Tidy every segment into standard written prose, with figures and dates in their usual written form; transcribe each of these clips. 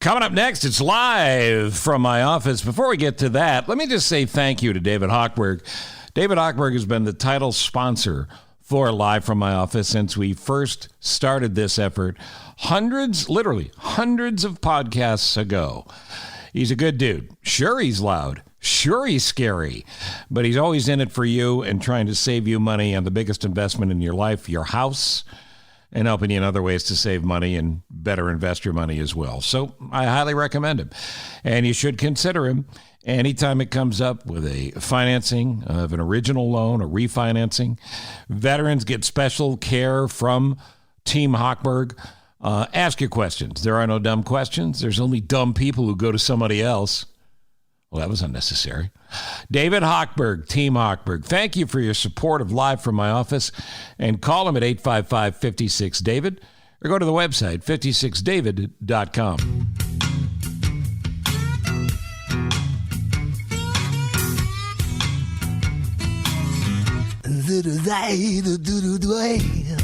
Coming up next, it's live from my office. Before we get to that, let me just say thank you to David Hochberg. David Hochberg has been the title sponsor for Live from My Office since we first started this effort literally hundreds of podcasts ago. He's a good dude. Sure, he's loud. Sure, he's scary. But he's always in it for you and trying to save you money on the biggest investment in your life, your house, and helping you in other ways to save money and better invest your money as well. So I highly recommend him. And you should consider him anytime it comes up with a financing of an original loan or refinancing. Veterans get special care from Team Hochberg. Ask your questions. There are no dumb questions. There's only dumb people who go to somebody else. Well, that was unnecessary. David Hochberg, Team Hochberg, thank you for your support of Live from My Office. And call him at 855-56-DAVID or go to the website, 56david.com.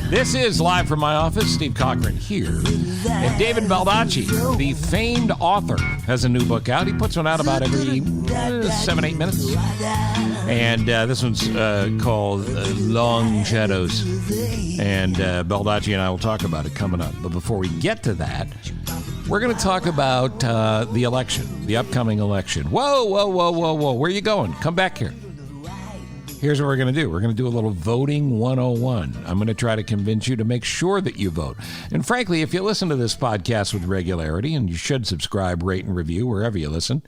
This is Live from My Office. Steve Cochran here. And David Baldacci, the famed author, has a new book out. He puts one out about every 7-8 minutes. And this one's called Long Shadows. And Baldacci and I will talk about it coming up. But before we get to that, we're going to talk about the election, the upcoming election. Whoa. Where are you going? Come back here. Here's what we're going to do. We're going to do a little voting 101. I'm going to try to convince you to make sure that you vote. And frankly, if you listen to this podcast with regularity, and you should subscribe, rate, and review wherever you listen,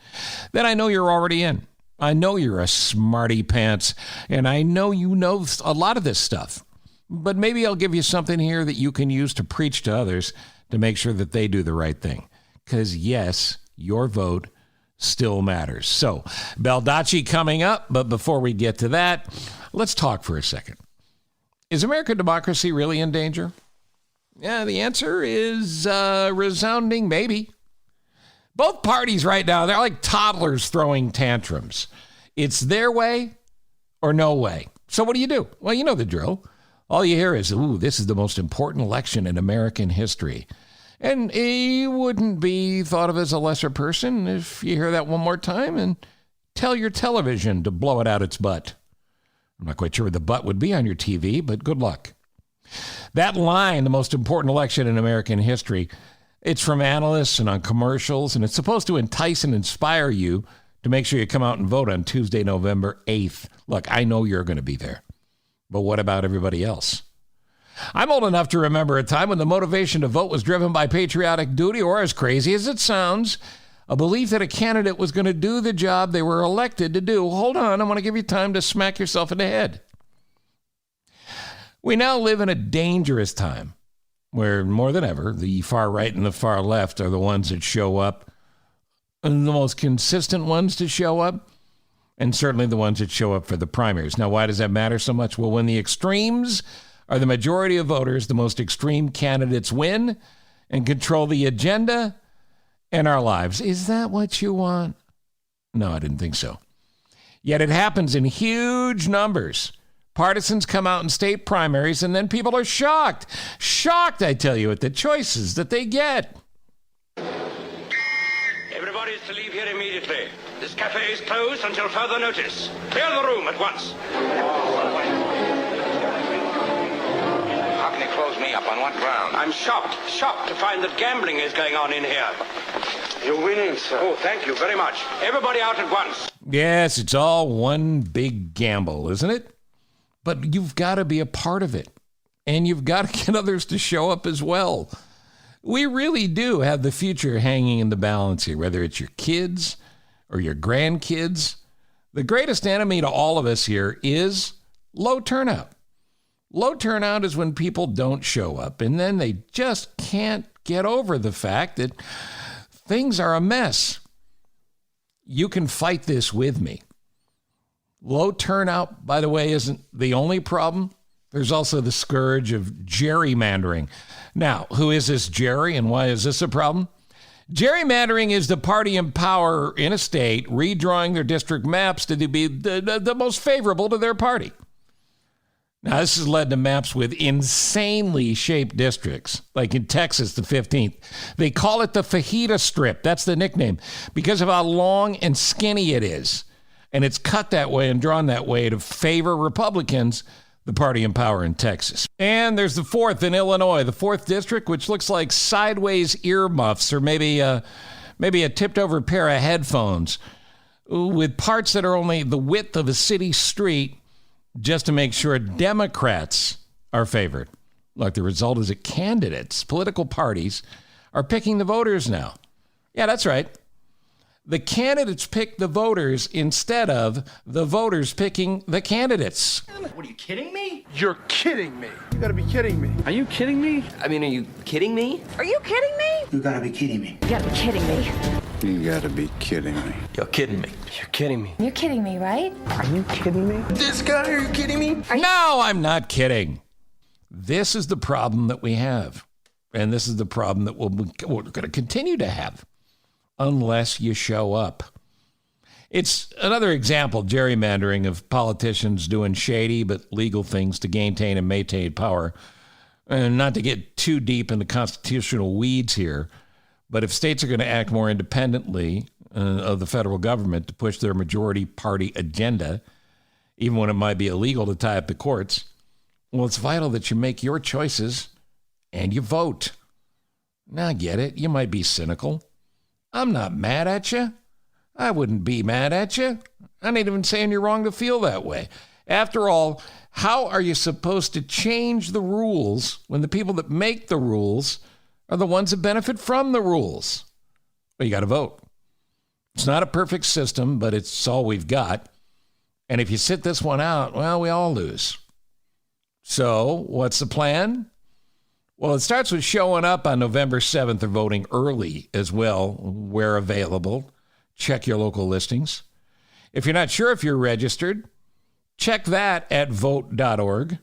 then I know you're already in. I know you're a smarty pants, and I know you know a lot of this stuff. But maybe I'll give you something here that you can use to preach to others to make sure that they do the right thing. Because, yes, your vote still matters. So, Baldacci coming up, but before we get to that, let's talk for a second. Is American democracy really in danger? Yeah, the answer is resounding maybe. Both parties right now, they're like toddlers throwing tantrums. It's their way or no way. So what do? Well, you know the drill. All you hear is, ooh, this is the most important election in American history. And he wouldn't be thought of as a lesser person if you hear that one more time and tell your television to blow it out its butt. I'm not quite sure where the butt would be on your TV, but good luck. That line, the most important election in American history, it's from analysts and on commercials, and it's supposed to entice and inspire you to make sure you come out and vote on Tuesday, November 8th. Look, I know you're going to be there, but what about everybody else? I'm old enough to remember a time when the motivation to vote was driven by patriotic duty, or, as crazy as it sounds, a belief that a candidate was going to do the job they were elected to do. Hold on, I want to give you time to smack yourself in the head. We now live in a dangerous time where, more than ever, the far right and the far left are the ones that show up, and the most consistent ones to show up, and certainly the ones that show up for the primaries. Now, why does that matter so much? Well, when the extremes are the majority of voters, the most extreme candidates win and control the agenda and our lives. Is that what you want? No, I didn't think so. Yet it happens in huge numbers. Partisans come out in state primaries, and then people are shocked. Shocked, I tell you, at the choices that they get. Everybody is to leave here immediately. This cafe is closed until further notice. Clear the room at once. How can you close me up? On what ground? I'm shocked to find that gambling is going on in here. You're winning, sir. Oh, thank you very much. Everybody out at once. Yes, it's all one big gamble, isn't it? But you've got to be a part of it. And you've got to get others to show up as well. We really do have the future hanging in the balance here, whether it's your kids or your grandkids. The greatest enemy to all of us here is low turnout. Low turnout is when people don't show up, and then they just can't get over the fact that things are a mess. You can fight this with me. Low turnout, by the way, isn't the only problem. There's also the scourge of gerrymandering. Now, who is this Jerry, and why is this a problem? Gerrymandering is the party in power in a state redrawing their district maps to be the most favorable to their party. Now, this has led to maps with insanely shaped districts, like in Texas, the 15th. They call it the fajita strip. That's the nickname because of how long and skinny it is. And it's cut that way and drawn that way to favor Republicans, the party in power in Texas. And there's the 4th in Illinois, the 4th district, which looks like sideways earmuffs or maybe a tipped over pair of headphones with parts that are only the width of a city street, just to make sure Democrats are favored. Look, the result is that candidates, political parties, are picking the voters now. Yeah, that's right. The candidates pick the voters instead of the voters picking the candidates. What, are you kidding me? You're kidding me. You gotta be kidding me. Are you kidding me? I mean, are you kidding me? Are you kidding me? You gotta be kidding me. You gotta be kidding me. You gotta be kidding me. You're kidding me. You're kidding me. You're kidding me, right? Are you kidding me? This guy, are you kidding me? No, I'm not kidding. This is the problem that we have. And this is the problem that we're going to continue to have unless you show up. It's another example, gerrymandering, of politicians doing shady but legal things to maintain and maintain power. And not to get too deep in the constitutional weeds here, but if states are going to act more independently of the federal government to push their majority party agenda, even when it might be illegal to tie up the courts, well, it's vital that you make your choices and you vote. Now, I get it. You might be cynical. I'm not mad at you. I wouldn't be mad at you. I'm not even saying you're wrong to feel that way. After all, how are you supposed to change the rules when the people that make the rules are the ones that benefit from the rules? Well, you got to vote. It's not a perfect system, but it's all we've got. And if you sit this one out, well, we all lose. So what's the plan? Well, it starts with showing up on November 7th or voting early as well, where available. Check your local listings. If you're not sure if you're registered, check that at vote.org.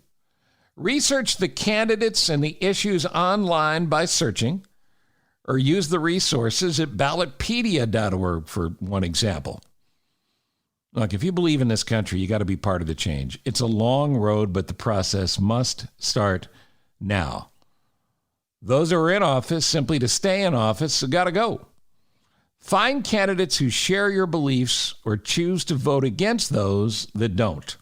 Research the candidates and the issues online by searching, or use the resources at ballotpedia.org for one example. Look, if you believe in this country, you got to be part of the change. It's a long road, but the process must start now. Those who are in office, simply to stay in office, have got to go. Find candidates who share your beliefs or choose to vote against those that don't.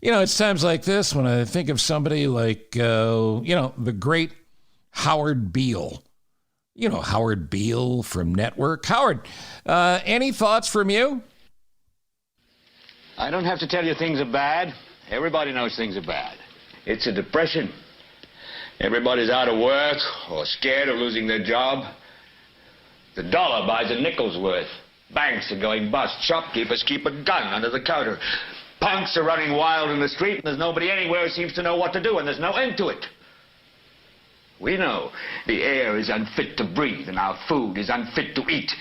You know, it's times like this when I think of somebody like, the great Howard Beale. You know, Howard Beale from Network. Howard, any thoughts from you? I don't have to tell you things are bad. Everybody knows things are bad. It's a depression. Everybody's out of work or scared of losing their job. The dollar buys a nickel's worth. Banks are going bust. Shopkeepers keep a gun under the counter. Punks are running wild in the street, and there's nobody anywhere who seems to know what to do, and there's no end to it. We know the air is unfit to breathe, and our food is unfit to eat.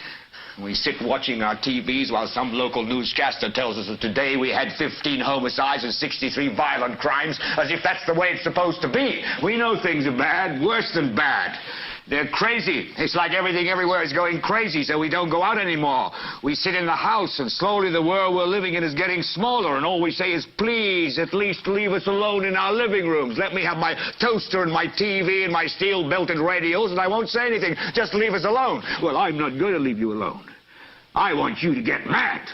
We sit watching our TVs while some local newscaster tells us that today we had 15 homicides and 63 violent crimes, as if that's the way it's supposed to be. We know things are bad, worse than bad. They're crazy. It's like everything everywhere is going crazy, so we don't go out anymore. We sit in the house, and slowly the world we're living in is getting smaller, and all we say is, please, at least leave us alone in our living rooms. Let me have my toaster and my TV and my steel-belted radios, and I won't say anything. Just leave us alone. Well, I'm not going to leave you alone. I want you to get mad.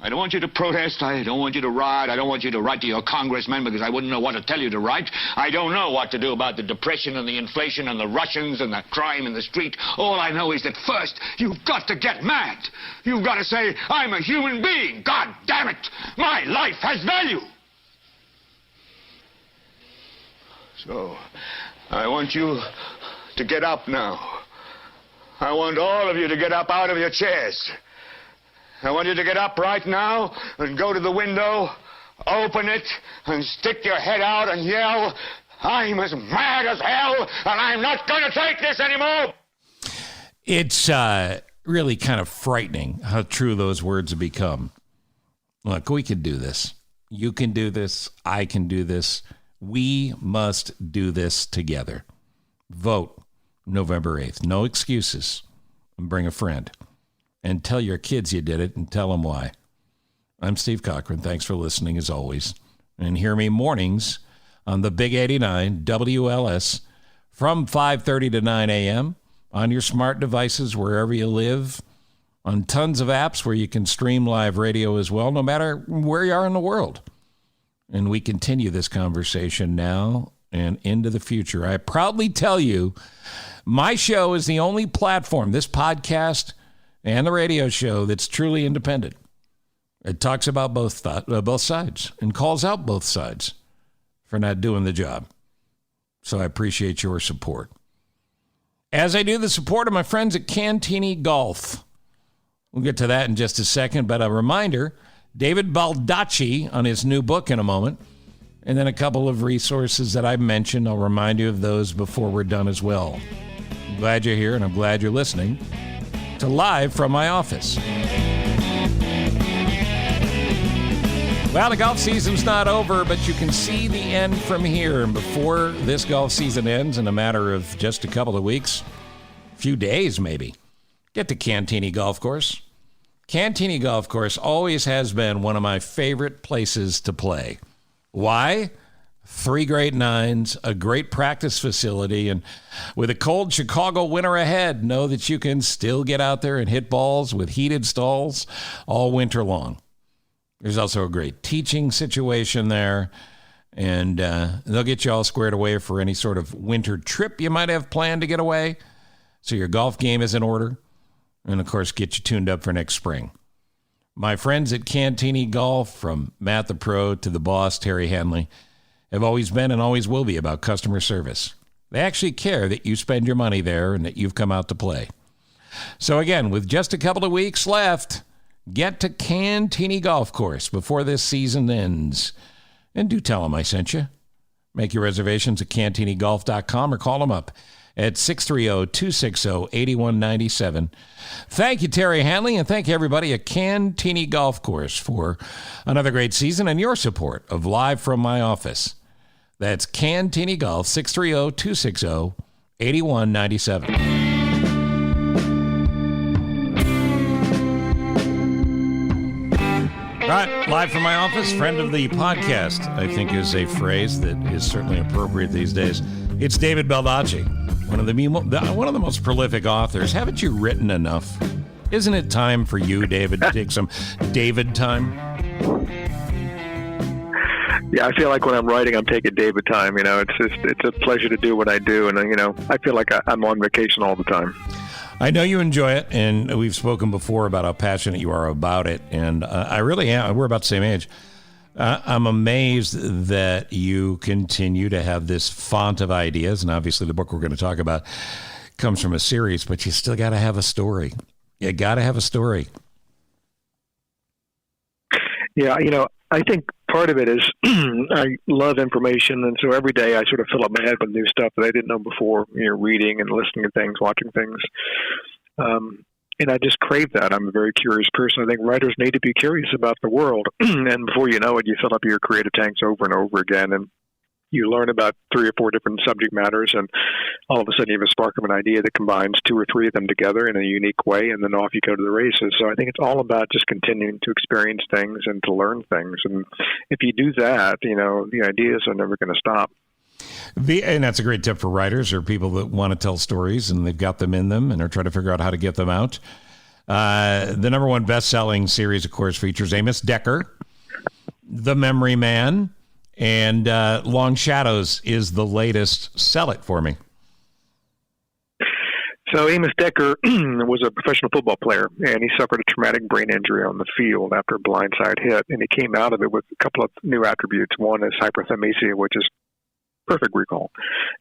I don't want you to protest. I don't want you to riot. I don't want you to write to your congressmen because I wouldn't know what to tell you to write. I don't know what to do about the depression and the inflation and the Russians and the crime in the street. All I know is that first, you've got to get mad. You've got to say, I'm a human being. God damn it. My life has value. So, I want you to get up now. I want all of you to get up out of your chairs. I want you to get up right now and go to the window, open it, and stick your head out and yell, I'm as mad as hell, and I'm not going to take this anymore. It's really kind of frightening how true those words have become. Look, we can do this. You can do this. I can do this. We must do this together. Vote November 8th. No excuses. And bring a friend. And tell your kids you did it and tell them why. I'm Steve Cochran. Thanks for listening as always. and hear me mornings on the Big 89 WLS from 5:30 to 9 a.m. on your smart devices wherever you live, on tons of apps where you can stream live radio as well, no matter where you are in the world. And we continue this conversation now and into the future. I proudly tell you, my show is the only platform, this podcast and the radio show, that's truly independent. It talks about both sides and calls out both sides for not doing the job. So I appreciate your support. As I do the support of my friends at Cantini Golf. We'll get to that in just a second, but a reminder, David Baldacci on his new book in a moment, and then a couple of resources that I mentioned. I'll remind you of those before we're done as well. I'm glad you're here, and I'm glad you're listening to Live from My Office. Well, the golf season's not over, but you can see the end from here. And before this golf season ends in a matter of just a couple of weeks, a few days maybe, get to Cantini Golf Course. Cantini Golf Course always has been one of my favorite places to play. Why? 3 great nines, a great practice facility, and with a cold Chicago winter ahead, know that you can still get out there and hit balls with heated stalls all winter long. There's also a great teaching situation there, and they'll get you all squared away for any sort of winter trip you might have planned to get away, so your golf game is in order, and, of course, get you tuned up for next spring. My friends at Cantini Golf, from Matt the Pro to the boss, Terry Hanley, have always been and always will be about customer service. They actually care that you spend your money there and that you've come out to play. So, again, with just a couple of weeks left, get to Cantini Golf Course before this season ends. And do tell them I sent you. Make your reservations at cantinigolf.com or call them up at 630-260-8197. Thank you, Terry Hanley, and thank you, everybody at Cantini Golf Course for another great season and your support of Live from My Office. That's Cantini Golf, 630-260-8197. Right, Live from My Office, friend of the podcast, I think is a phrase that is certainly appropriate these days. It's David Baldacci, one of the most prolific authors. Haven't you written enough? Isn't it time for you, David, to take some David time? Yeah, I feel like when I'm writing, I'm taking David time. You know, it's a pleasure to do what I do, and I feel like I'm on vacation all the time. I know you enjoy it, and we've spoken before about how passionate you are about it, and I really am. We're about the same age. I'm amazed that you continue to have this font of ideas, and obviously the book we're going to talk about comes from a series, but you still got to have a story. You got to have a story. Yeah, I think part of it is I love information, and so every day I sort of fill up my head with new stuff that I didn't know before, reading and listening to things, watching things. And I just crave that. I'm a very curious person. I think writers need to be curious about the world, and before you know it, you fill up your creative tanks over and over again, and you learn about 3 or 4 different subject matters, and all of a sudden you have a spark of an idea that combines 2 or 3 of them together in a unique way, and then off you go to the races. So I think it's all about just continuing to experience things and to learn things. And if you do that, the ideas are never going to stop. And that's a great tip for writers or people that want to tell stories and they've got them in them and are trying to figure out how to get them out. The #1 best-selling series, of course, features Amos Decker, The Memory Man, and Long Shadows is the latest. Sell it for me. So Amos Decker was a professional football player, and he suffered a traumatic brain injury on the field after a blindside hit, and he came out of it with a couple of new attributes. One is hyperthymesia, which is perfect recall,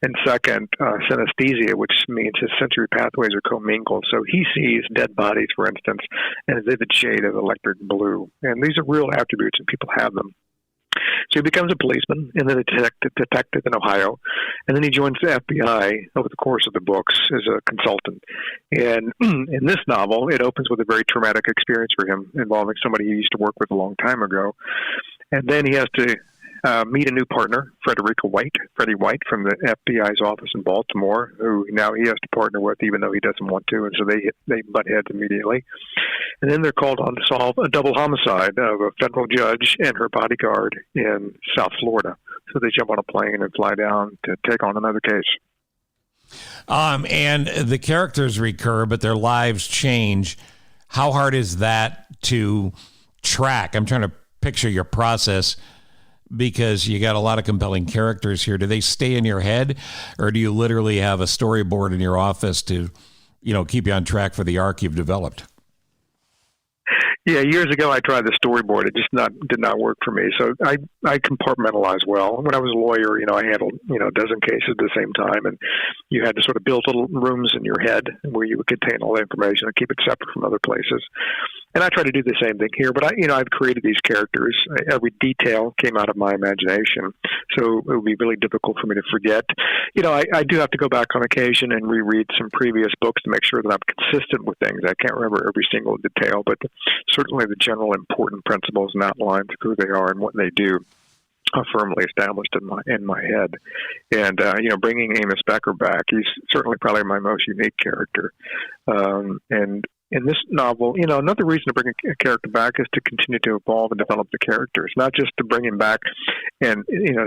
and second, synesthesia, which means his sensory pathways are commingled. So he sees dead bodies, for instance, in a vivid shade of electric blue, and these are real attributes, and people have them. So he becomes a policeman and then a detective in Ohio, and then he joins the FBI over the course of the books as a consultant. And in this novel, it opens with a very traumatic experience for him involving somebody he used to work with a long time ago. And then he has to meet a new partner, Freddie White from the FBI's office in Baltimore, who now he has to partner with, even though he doesn't want to, and so they butt heads immediately. And then they're called on to solve a double homicide of a federal judge and her bodyguard in South Florida. So they jump on a plane and fly down to take on another case. And the characters recur, but their lives change. How hard is that to track? I'm trying to picture your process because you got a lot of compelling characters here. Do they stay in your head, or do you literally have a storyboard in your office to, keep you on track for the arc you've developed? Yeah, years ago I tried the storyboard. It just did not work for me. So I compartmentalize well. When I was a lawyer, I handled a dozen cases at the same time, and you had to sort of build little rooms in your head where you would contain all the information and keep it separate from other places. And I try to do the same thing here. But I've created these characters. Every detail came out of my imagination, so it would be really difficult for me to forget. I do have to go back on occasion and reread some previous books to make sure that I'm consistent with things. I can't remember every single detail, but certainly the general important principles and outlines of who they are and what they do are firmly established in my head. And bringing Amos Becker back, he's certainly probably my most unique character. And in this novel, another reason to bring a character back is to continue to evolve and develop the characters, not just to bring him back and,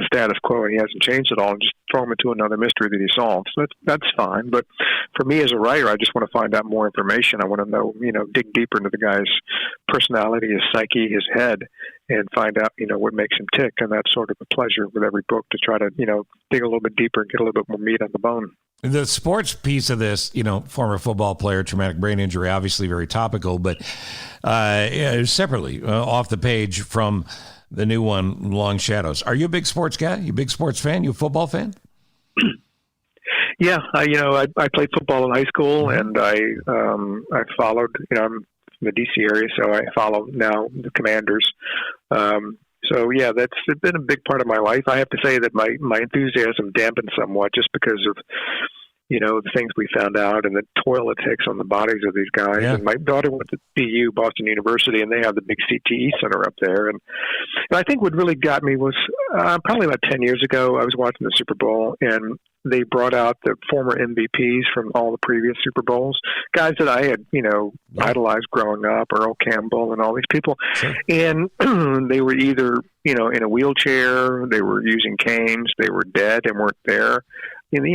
status quo and he hasn't changed at all, and just throw him into another mystery that he solves. That's fine. But for me as a writer, I just want to find out more information. I want to know, dig deeper into the guy's personality, his psyche, his head, and find out, what makes him tick. And that's sort of a pleasure with every book to try to, dig a little bit deeper and get a little bit more meat on the bone. The sports piece of this, former football player, traumatic brain injury, obviously very topical, but separately, off the page from the new one, Long Shadows. Are you a big sports guy? You a big sports fan? You a football fan? Yeah, I played football in high school, and I followed. I'm in the D.C. area, so I follow now the Commanders. So yeah, that's been a big part of my life. I have to say that my enthusiasm dampened somewhat just because of the things we found out and the toil it takes on the bodies of these guys. Yeah. And my daughter went to BU, Boston University, and they have the big CTE center up there. And I think what really got me was probably about 10 years ago, I was watching the Super Bowl, and they brought out the former MVPs from all the previous Super Bowls, guys that I had, idolized growing up, Earl Campbell and all these people. Sure. And they were either, in a wheelchair, they were using canes, they were dead and weren't there. And,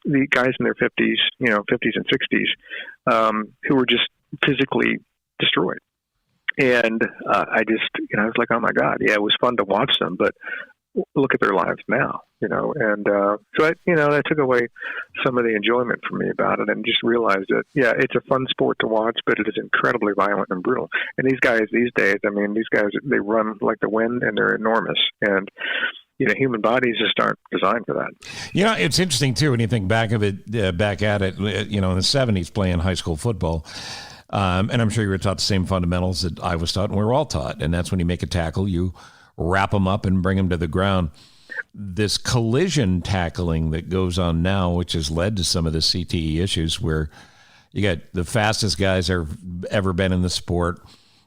the guys in their 50s, 50s and 60s, who were just physically destroyed. And I just, I was like, oh my God, yeah, it was fun to watch them, but look at their lives now, and so that took away some of the enjoyment for me about it, and just realized that, yeah, it's a fun sport to watch, but it is incredibly violent and brutal. And these guys these days, they run like the wind, and they're enormous, and human bodies just aren't designed for that. It's interesting too when you think back at it, in the 70s playing high school football. And I'm sure you were taught the same fundamentals that I was taught, and we were all taught. And that's when you make a tackle, you wrap them up and bring them to the ground. This collision tackling that goes on now, which has led to some of the CTE issues, where you got the fastest guys ever been in the sport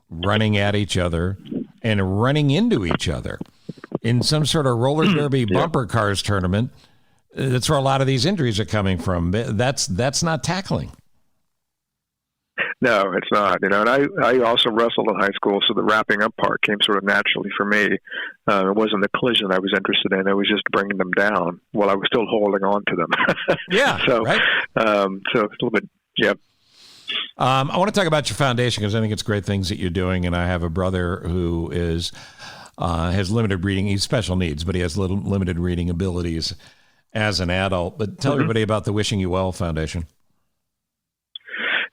running at each other and running into each other in some sort of roller derby bumper cars tournament. That's where a lot of these injuries are coming from. That's not tackling. No, it's not. And I also wrestled in high school, so the wrapping up part came sort of naturally for me. It wasn't the collision I was interested in; it was just bringing them down while I was still holding on to them. Yeah. So, right. So it's a little bit, yeah. I want to talk about your foundation because I think it's great things that you're doing, and I have a brother who has limited reading. He's special needs, but he has limited reading abilities as an adult. But tell everybody about the Wishing You Well Foundation.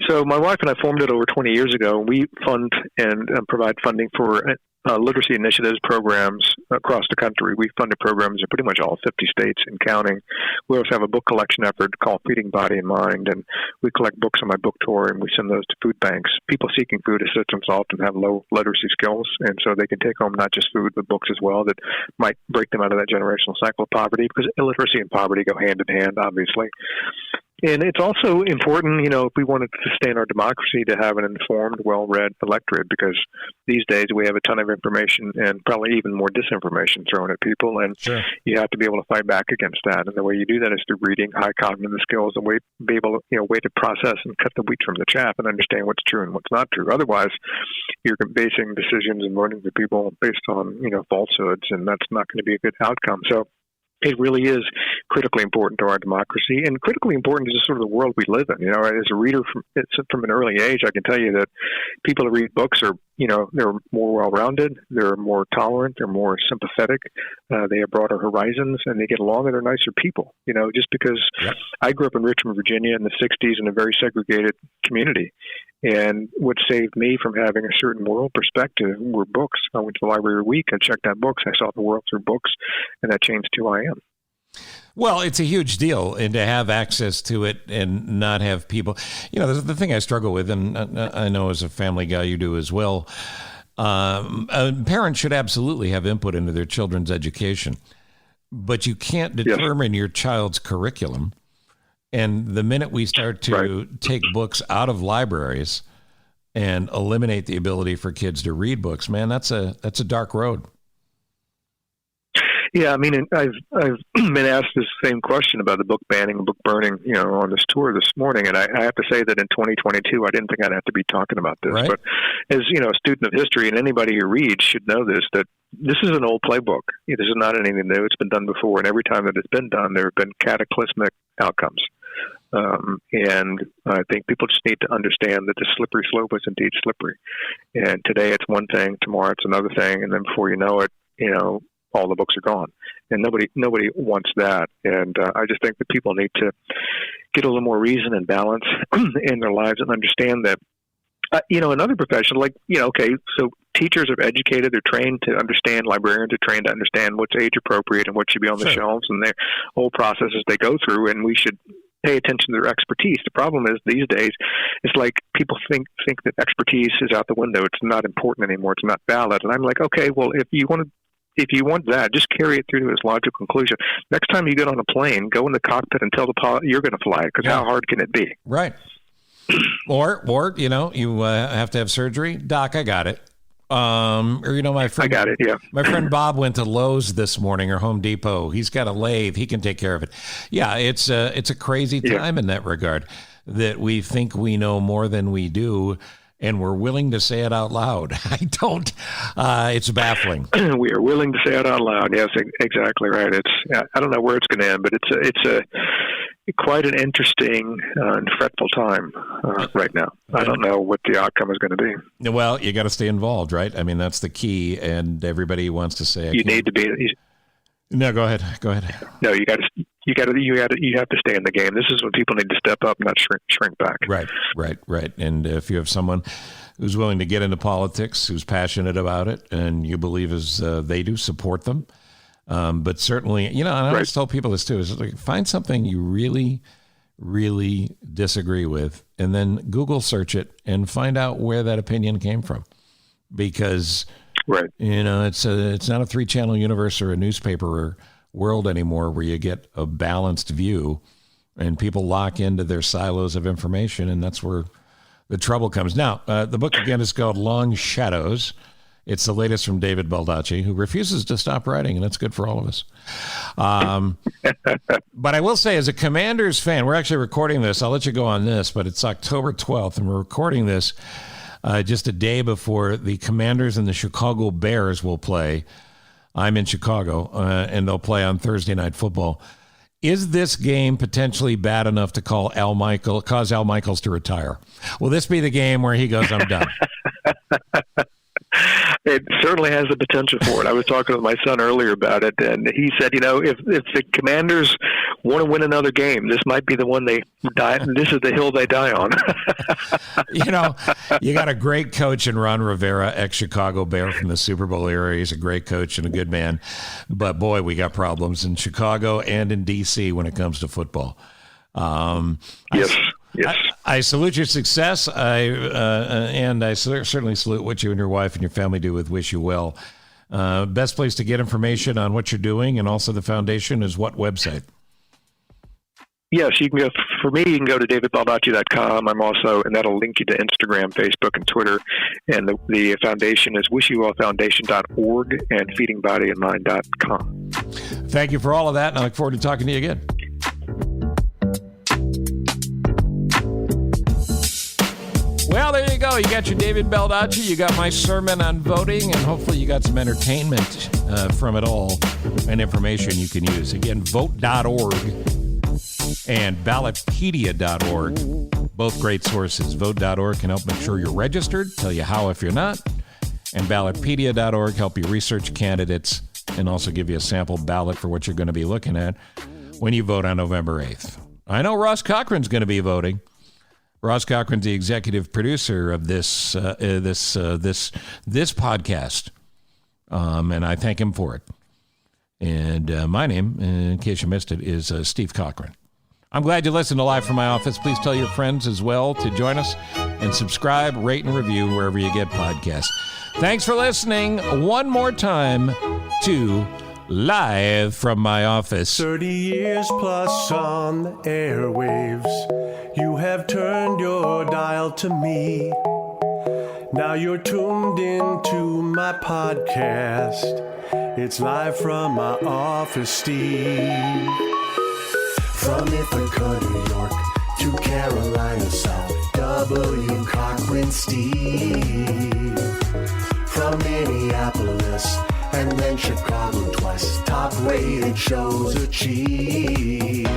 So my wife and I formed it over 20 years ago. We fund and provide funding for literacy initiatives programs across the country. We funded programs in pretty much all 50 states and counting. We also have a book collection effort called Feeding Body and Mind, and we collect books on my book tour, and we send those to food banks. People seeking food assistance often have low literacy skills, and so they can take home not just food, but books as well that might break them out of that generational cycle of poverty, because illiteracy and poverty go hand in hand, obviously. And it's also important, if we want to sustain our democracy, to have an informed, well-read electorate, because these days we have a ton of information and probably even more disinformation thrown at people, and Sure. you have to be able to fight back against that. And the way you do that is through reading, high cognitive skills, and be able to, way to process and cut the wheat from the chaff and understand what's true and what's not true. Otherwise, you're basing decisions and voting for people based on, falsehoods, and that's not going to be a good outcome. So it really is critically important to our democracy, and critically important to just sort of the world we live in. As a reader from an early age, I can tell you that people who read books are, they're more well-rounded, they're more tolerant, they're more sympathetic, they have broader horizons, and they get along, and they're nicer people. Just because I grew up in Richmond, Virginia in the 60s in a very segregated community, and what saved me from having a certain world perspective were books. I went to the library every week, I checked out books, I saw the world through books, and that changed who I am. Well, it's a huge deal, and to have access to it and not have people, the thing I struggle with, and I know as a family guy you do as well, parents should absolutely have input into their children's education, but you can't determine your child's curriculum. And the minute we start to take books out of libraries and eliminate the ability for kids to read books, man, that's a dark road. Yeah, I mean, I've been asked this same question about the book banning and book burning, on this tour this morning, and I have to say that in 2022, I didn't think I'd have to be talking about this. Right. But as a student of history, and anybody who reads should know this, that this is an old playbook. This is not anything new. It's been done before, and every time that it's been done, there have been cataclysmic outcomes. And I think people just need to understand that the slippery slope is indeed slippery. And today it's one thing, tomorrow it's another thing, and then before you know it, all the books are gone, and nobody wants that. And I just think that people need to get a little more reason and balance in their lives and understand that, in other professions, so teachers are educated, they're trained to understand, librarians are trained to understand what's age appropriate and what should be on the shelves, and their whole processes they go through, and we should pay attention to their expertise. The problem is these days, it's like people think that expertise is out the window. It's not important anymore. It's not valid. And I'm like, okay, well, if you want that, just carry it through to its logical conclusion. Next time you get on a plane, go in the cockpit and tell the pilot you're going to fly it, because how hard can it be? Right. Or you have to have surgery. Doc, I got it. My friend, I got it. Yeah. My friend Bob went to Lowe's this morning or Home Depot. He's got a lathe. He can take care of it. Yeah, it's a crazy time in that regard, that we think we know more than we do, and we're willing to say it out loud. I don't. It's baffling. We are willing to say it out loud. Yes, exactly right. I don't know where it's going to end, but it's quite an interesting and fretful time right now. I don't know what the outcome is going to be. Well, you got to stay involved, right? I mean, that's the key, and everybody wants to say you need to be. No, go ahead. No, you have to stay in the game. This is when people need to step up, not shrink back. Right. And if you have someone who's willing to get into politics, who's passionate about it, and you believe as they do, support them. But certainly, and I always tell people this too, is like, find something you really, really disagree with, and then Google search it and find out where that opinion came from. Because it's not a 3-channel universe or a newspaper world anymore where you get a balanced view, and people lock into their silos of information, and that's where the trouble comes. Now, the book again is called Long Shadows. It's the latest from David Baldacci, who refuses to stop writing, and that's good for all of us. But I will say, as a Commanders fan, we're actually recording this. I'll let you go on this, but it's October 12th, and we're recording this just a day before the Commanders and the Chicago Bears will play. I'm in Chicago, and they'll play on Thursday Night Football. Is this game potentially bad enough to cause Al Michaels to retire? Will this be the game where he goes, I'm done? It certainly has the potential for it. I was talking with my son earlier about it, and he said, if the Commanders want to win another game, this might be the one they die. This is the hill they die on. You got a great coach in Ron Rivera, ex-Chicago Bear from the Super Bowl era. He's a great coach and a good man. But, boy, we got problems in Chicago and in D.C. when it comes to football. Yes. I salute your success, and I certainly salute what you and your wife and your family do with Wish You Well. Best place to get information on what you're doing and also the foundation is what website? Yes, you can go. For me, you can go to davidbaldacci.com. I'm also, and that'll link you to Instagram, Facebook, and Twitter. And the foundation is wishyourwellfoundation.org and feedingbodyandmind.com. Thank you for all of that, and I look forward to talking to you again. Well, there you go. You got your David Baldacci. You got my sermon on voting, and hopefully you got some entertainment from it all and information you can use. Again, vote.org and ballotpedia.org. Both great sources. Vote.org can help make sure you're registered, tell you how if you're not. And ballotpedia.org help you research candidates and also give you a sample ballot for what you're going to be looking at when you vote on November 8th. I know Ross Cochran's going to be voting. Ross Cochran's the executive producer of this podcast, and I thank him for it. And my name, in case you missed it, is Steve Cochran. I'm glad you listened to Live from My Office. Please tell your friends as well to join us and subscribe, rate, and review wherever you get podcasts. Thanks for listening one more time to Live from My Office. 30 years plus on the airwaves. You have turned your dial to me. Now you're tuned into my podcast. It's Live from My Office, Steve. From Ithaca, New York to Carolina South, W. Cochran Steve. From Minneapolis and then Chicago twice, top rated shows achieved.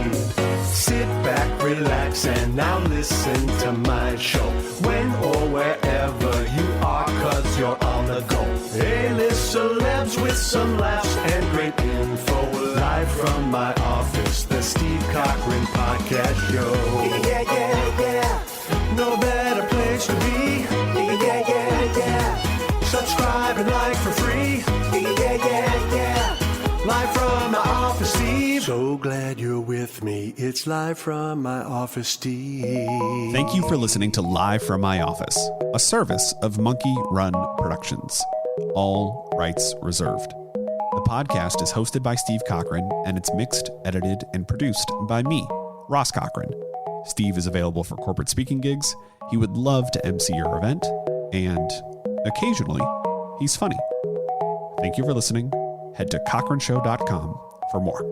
Sit back, relax, and now listen to my show. When or wherever you are, 'cause you're on the go. A-list celebs with some laughs and great info. Live from my office, the Steve Cochran Podcast Show. Yeah, yeah, yeah. No better place to be. Yeah, yeah, yeah. Subscribe and like for free. Yeah, yeah, yeah. Live from my office, Steve. So glad you're with me. It's Live from my office, Steve. Thank you for listening to Live from My Office, a service of Monkey Run Productions. All rights reserved. The podcast is hosted by Steve Cochran, and it's mixed, edited, and produced by me, Ross Cochran. Steve is available for corporate speaking gigs. He would love to MC your event, and occasionally, he's funny. Thank you for listening. Head to cochranshow.com for more.